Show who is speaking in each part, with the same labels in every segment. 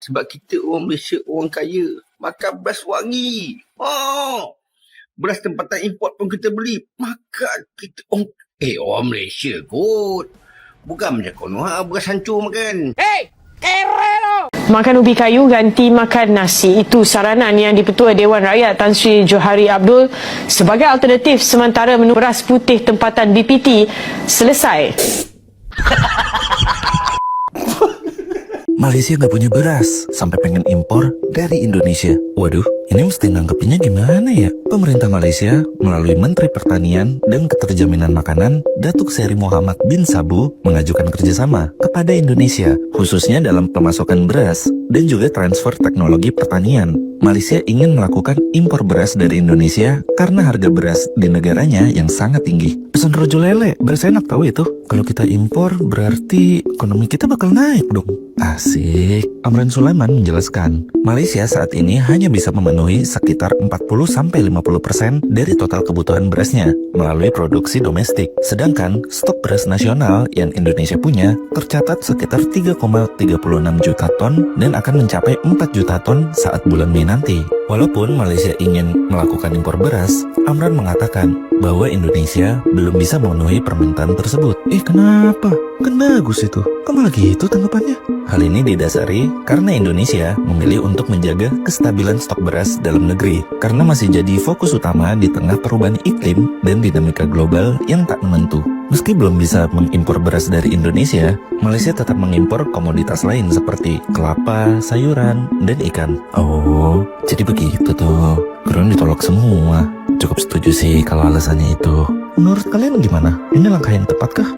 Speaker 1: Sebab kita orang Malaysia, orang kaya, makan beras wangi. Beras tempatan import pun kita beli. Makan kita orang Malaysia kot. Bukan macam kono beras hancur makan.
Speaker 2: Hey! Kere lo!
Speaker 3: Makan ubi kayu ganti makan nasi. Itu saranan yang di-Petua Dewan Rakyat Tan Sri Johari Abdul sebagai alternatif sementara menu beras putih tempatan BPT selesai.
Speaker 4: Malaysia nggak punya beras, sampai pengen impor dari Indonesia. Waduh, ini mesti nanggepinnya gimana ya? Pemerintah Malaysia melalui Menteri Pertanian dan Keterjaminan Makanan, Datuk Seri Mohamad bin Sabu, mengajukan kerjasama kepada Indonesia, khususnya dalam pemasukan beras dan juga transfer teknologi pertanian. Malaysia ingin melakukan impor beras dari Indonesia karena harga beras di negaranya yang sangat tinggi. Pesan Rojo Lele, beras enak tahu itu. Kalau kita impor berarti ekonomi kita bakal naik dong. Asik. Amran Sulaiman menjelaskan, Malaysia saat ini hanya bisa memenuhi sekitar 40-50% dari total kebutuhan berasnya melalui produksi domestik. Sedangkan stok beras nasional yang Indonesia punya tercatat sekitar 3,36 juta ton dan akan mencapai 4 juta ton saat bulan Mei nanti. Walaupun Malaysia ingin melakukan impor beras, Amran mengatakan bahwa Indonesia belum bisa memenuhi permintaan tersebut. Kenapa? Kan bagus itu. Kok malah gitu tanggapannya? Hal ini didasari karena Indonesia memilih untuk menjaga kestabilan stok beras dalam negeri karena masih jadi fokus utama di tengah perubahan iklim dan dinamika global yang tak menentu. Meski belum bisa mengimpor beras dari Indonesia, Malaysia tetap mengimpor komoditas lain seperti kelapa, sayuran, dan ikan. Oh, jadi begitu tuh. Keren ditolak semua. Cukup setuju sih kalau alasannya itu. Menurut kalian gimana? Ini langkah yang tepatkah?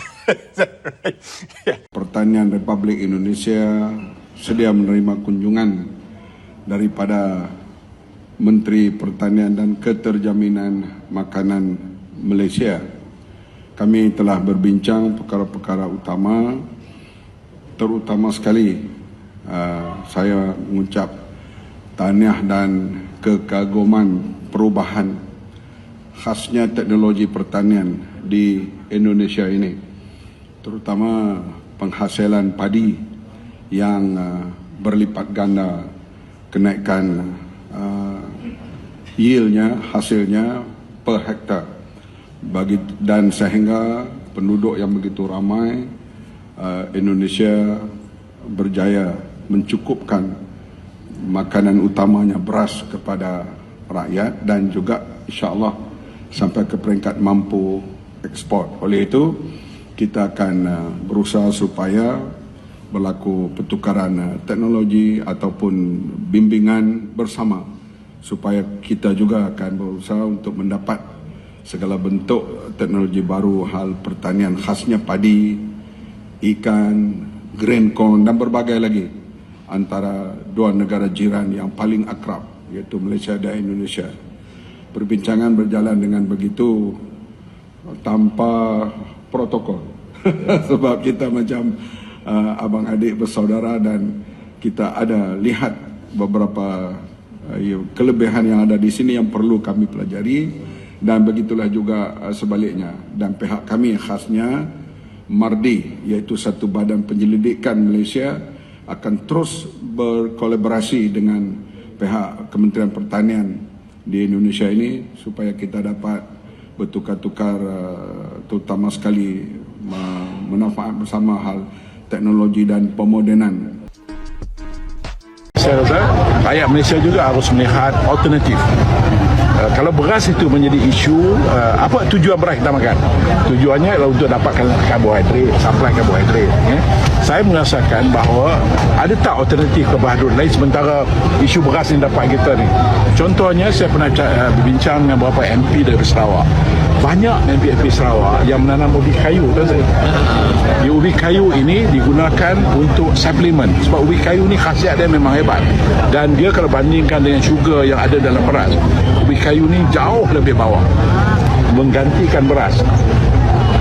Speaker 5: Pertanian Republik Indonesia sedia menerima kunjungan daripada Menteri Pertanian dan Keterjaminan Makanan Malaysia. Kami telah berbincang perkara-perkara utama, terutama sekali saya mengucap tahniah dan kekaguman perubahan khasnya teknologi pertanian di Indonesia ini, terutama penghasilan padi yang berlipat ganda kenaikan yieldnya, hasilnya per hektar dan sehingga penduduk yang begitu ramai Indonesia berjaya mencukupkan makanan utamanya beras kepada rakyat dan juga insya-Allah sampai ke peringkat mampu ekspor. Oleh itu kita akan berusaha supaya berlaku pertukaran teknologi ataupun bimbingan bersama supaya kita juga akan berusaha untuk mendapat segala bentuk teknologi baru hal pertanian khasnya padi, ikan, grain corn dan berbagai lagi antara dua negara jiran yang paling akrab iaitu Malaysia dan Indonesia. Perbincangan berjalan dengan begitu tanpa protokol sebab kita macam abang adik bersaudara dan kita ada lihat beberapa kelebihan yang ada di sini yang perlu kami pelajari. Dan begitulah juga sebaliknya. Dan pihak kami khasnya MARDI, iaitu satu badan penyelidikan Malaysia, akan terus berkolaborasi dengan pihak Kementerian Pertanian di Indonesia ini supaya kita dapat bertukar-tukar terutama sekali manfaat bersama hal teknologi dan pemodenan.
Speaker 6: Saya rasa rakyat Malaysia juga harus melihat alternatif. Kalau beras itu menjadi isu, apa tujuan beras kita makan? Tujuannya adalah untuk dapatkan karbohidrat, suplai karbohidrat. Saya merasakan bahawa ada tak alternatif karbohidrat lain sementara isu beras yang dapat kita ni. Contohnya saya pernah berbincang dengan beberapa MP dari Sarawak. Banyak MP Sarawak yang menanam ubi kayu, tuan saya. Ubi kayu ini digunakan untuk suplemen sebab ubi kayu ni khasiat dia memang hebat. Dan dia kalau bandingkan dengan sugar yang ada dalam beras, ubi kayu ni jauh lebih bawah. Menggantikan beras.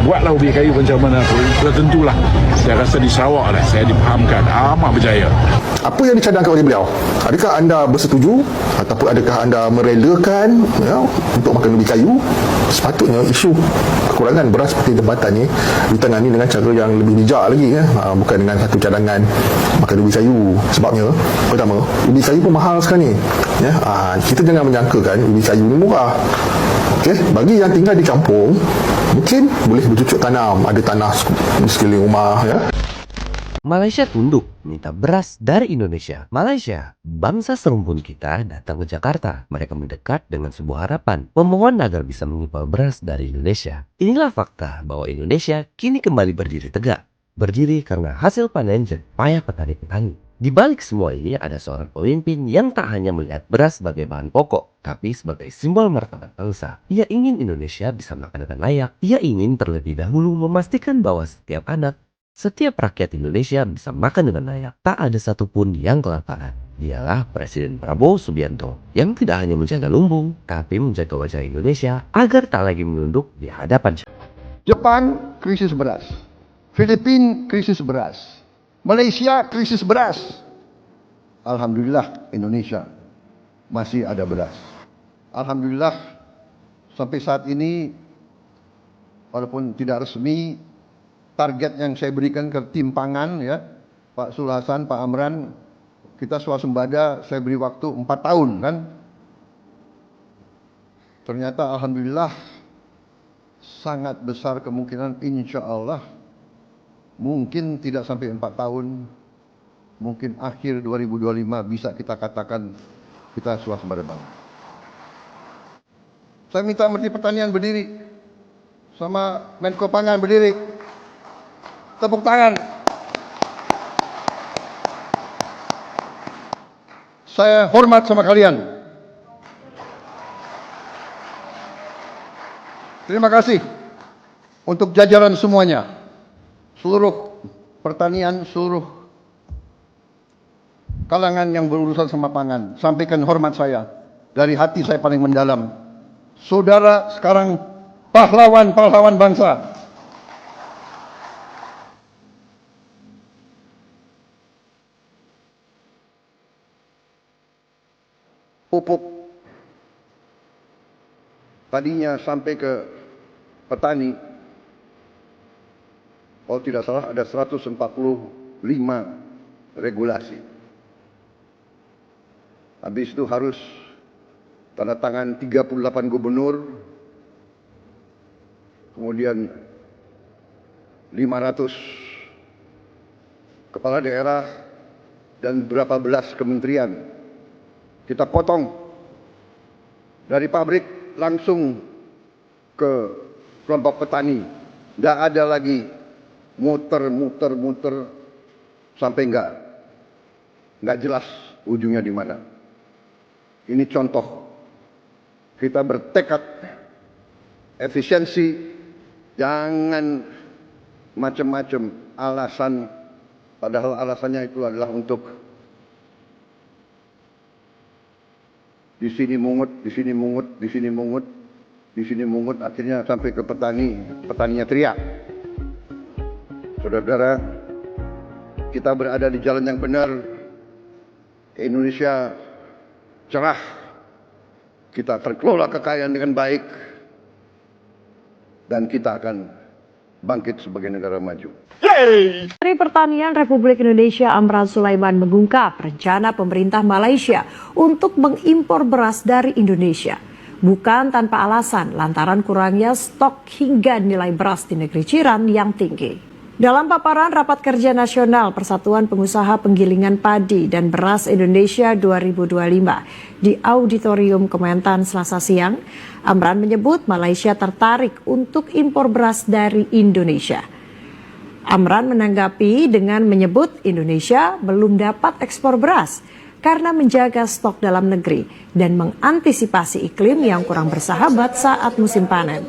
Speaker 6: Buatlah ubi kayu macam mana pun, tentulah. Saya rasa di Sarawak lah, saya dipahamkan amat berjaya.
Speaker 7: Apa yang dicadangkan oleh beliau? Adakah anda bersetuju ataupun adakah anda merelakan untuk makan ubi kayu sepatutnya isu kekurangan beras seperti tempatan ni ditangani dengan cara yang lebih bijak lagi ya. Bukan dengan satu cadangan makan ubi sayu. Sebabnya pertama, ubi sayu pun mahal sekarang ni ya. Kita jangan menyangkakan ubi sayu ni murah. Okey, bagi yang tinggal di kampung mungkin boleh bercucuk tanam, ada tanah di sekeliling rumah ya.
Speaker 8: Malaysia tunduk minta beras dari Indonesia. Malaysia, bangsa serumpun kita datang ke Jakarta. Mereka mendekat dengan sebuah harapan, memohon agar bisa mengimpor beras dari Indonesia. Inilah fakta bahwa Indonesia kini kembali berdiri tegak. Berdiri karena hasil panen dan payah petani-petani. Di balik semua ini ada seorang pemimpin yang tak hanya melihat beras sebagai bahan pokok, tapi sebagai simbol martabat bangsa. Ia ingin Indonesia bisa makan dengan layak. Ia ingin terlebih dahulu memastikan bahwa setiap anak, setiap rakyat Indonesia bisa makan dengan layak. Tak ada satupun yang kelaparan. Dialah Presiden Prabowo Subianto yang tidak hanya menjaga lumbung, tapi menjaga wajah Indonesia agar tak lagi menunduk di hadapan
Speaker 9: Jepang krisis beras, Filipina krisis beras, Malaysia krisis beras. Alhamdulillah Indonesia masih ada beras. Alhamdulillah sampai saat ini walaupun tidak resmi, target yang saya berikan ke tim pangan ya, Pak Sul Hasan, Pak Amran, kita swasembada saya beri waktu 4 tahun kan. Ternyata alhamdulillah sangat besar kemungkinan insya Allah mungkin tidak sampai 4 tahun, mungkin akhir 2025 bisa kita katakan kita swasembada banget. Saya minta Menteri Pertanian berdiri sama Menko Pangan berdiri. Tepuk tangan. Saya hormat sama kalian. Terima kasih untuk jajaran semuanya. Seluruh pertanian, seluruh kalangan yang berurusan sama pangan. Sampaikan hormat saya. Dari hati saya paling mendalam. Saudara sekarang pahlawan-pahlawan bangsa. Pupuk tadinya sampai ke petani, kalau tidak salah ada 145 regulasi. Habis itu harus tanda tangan 38 gubernur, kemudian 500 kepala daerah dan berapa belas kementerian. Kita potong dari pabrik langsung ke kelompok petani. Tidak ada lagi muter sampai nggak jelas ujungnya di mana. Ini contoh kita bertekad efisiensi, jangan macam-macam alasan, padahal alasannya itu adalah untuk di sini mungut, di sini mungut, di sini mungut, di sini mungut, akhirnya sampai ke petani, petaninya teriak. Saudara-saudara, kita berada di jalan yang benar. Indonesia cerah, kita terkelola kekayaan dengan baik, dan kita akan bangkit sebagai negara maju.
Speaker 10: Menteri Pertanian Republik Indonesia Amran Sulaiman mengungkap rencana pemerintah Malaysia untuk mengimpor beras dari Indonesia. Bukan tanpa alasan lantaran kurangnya stok hingga nilai beras di negeri jiran yang tinggi. Dalam paparan Rapat Kerja Nasional Persatuan Pengusaha Penggilingan Padi dan Beras Indonesia 2025 di Auditorium Kementan Selasa siang, Amran menyebut Malaysia tertarik untuk impor beras dari Indonesia. Amran menanggapi dengan menyebut Indonesia belum dapat ekspor beras karena menjaga stok dalam negeri dan mengantisipasi iklim yang kurang bersahabat saat musim panen.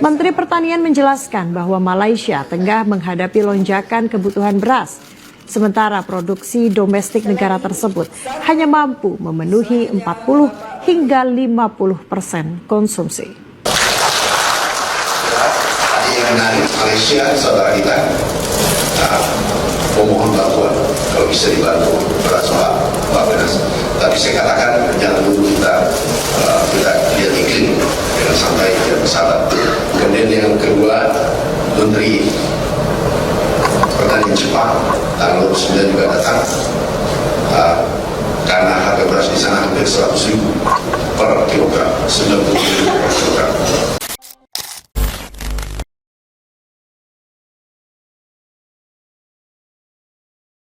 Speaker 10: Menteri Pertanian menjelaskan bahwa Malaysia tengah menghadapi lonjakan kebutuhan beras, sementara produksi domestik negara tersebut hanya mampu memenuhi 40 hingga 50% konsumsi.
Speaker 11: Menarik Malaysia, saudara kita, memohon bantuan kalau bisa dibantu beras Pak Benas. Tapi saya katakan jangan dulu kita lihat iklim, jangan sampai Menteri Pertanian Jepang tanggal 29 juga datang, karena harga beras di sana hampir 100.000 per kilogram, 97